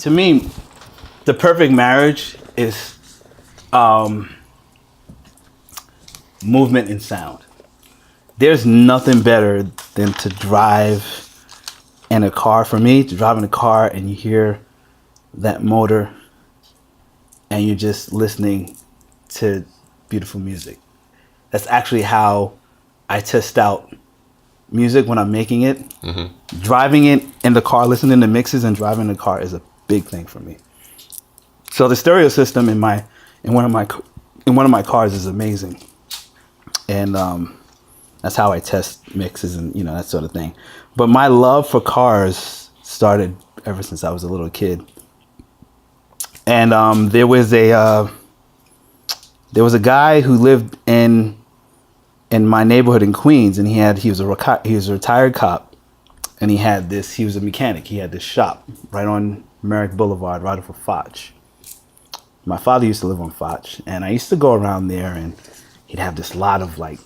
to me, the perfect marriage is movement and sound. There's nothing better than to drive in a car. For me, to drive in a car and you hear that motor and you're just listening to beautiful music. That's actually how I test out music when I'm making it. Mm-hmm. Driving it in the car, listening to mixes and driving in the car is a big thing for me. So the stereo system in one of my cars is amazing, and that's how I test mixes and that sort of thing. But my love for cars started ever since I was a little kid. And there was a guy who lived in my neighborhood in Queens, and he was a retired cop, and he was a mechanic. He had this shop right on Merrick Boulevard, right off of Foch. My father used to live on Foch, and I used to go around there, and he'd have this lot of like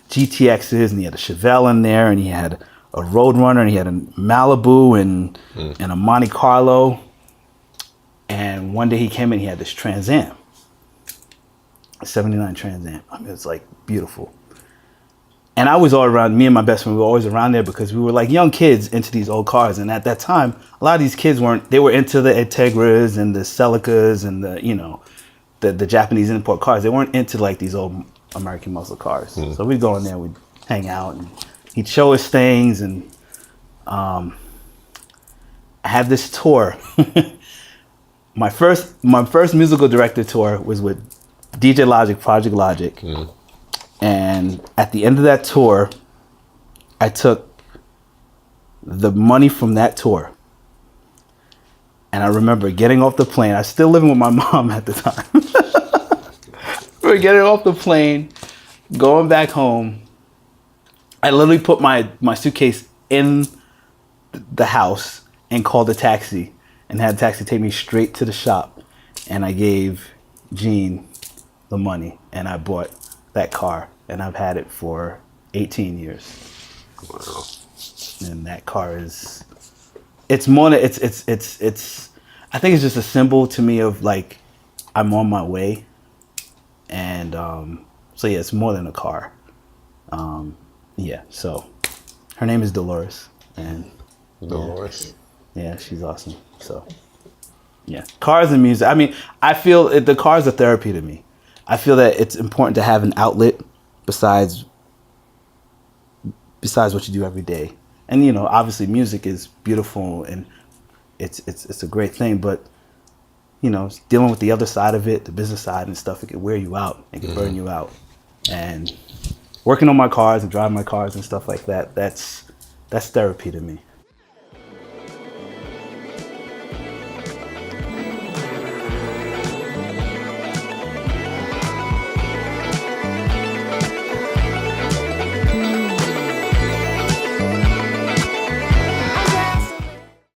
GTXs, and he had a Chevelle in there, and he had a Roadrunner, and he had a Malibu and a Monte Carlo. And one day he came in, he had this Trans Am, a 79 Trans Am. I mean, it's like beautiful. And I was all around, me and my best friend, we were always around there because we were like young kids into these old cars. And at that time, a lot of these kids they were into the Integras and the Celicas and the Japanese import cars. They weren't into like these old American muscle cars. So we'd go in there, we'd hang out, and he'd show us things. And I had this tour. My first musical director tour was with DJ Logic, Project Logic. And at the end of that tour, I took the money from that tour. And I remember getting off the plane. I was still living with my mom at the time. We were getting off the plane, going back home. I literally put my suitcase in the house and called a taxi and had a taxi take me straight to the shop. And I gave Gene the money and I bought that car, and I've had it for 18 years. Wow. And that car it's more than, it's I think it's just a symbol to me of like, I'm on my way. And so yeah, it's more than a car. Yeah, so her name is Dolores. And Dolores. Yeah, she's awesome. So yeah, cars and music. I mean, I feel the cars are therapy to me. I feel that it's important to have an outlet besides what you do every day. And obviously music is beautiful and it's a great thing, but dealing with the other side of it, the business side and stuff, it can wear you out, it can burn you out. And working on my cars and driving my cars and stuff like that, that's therapy to me.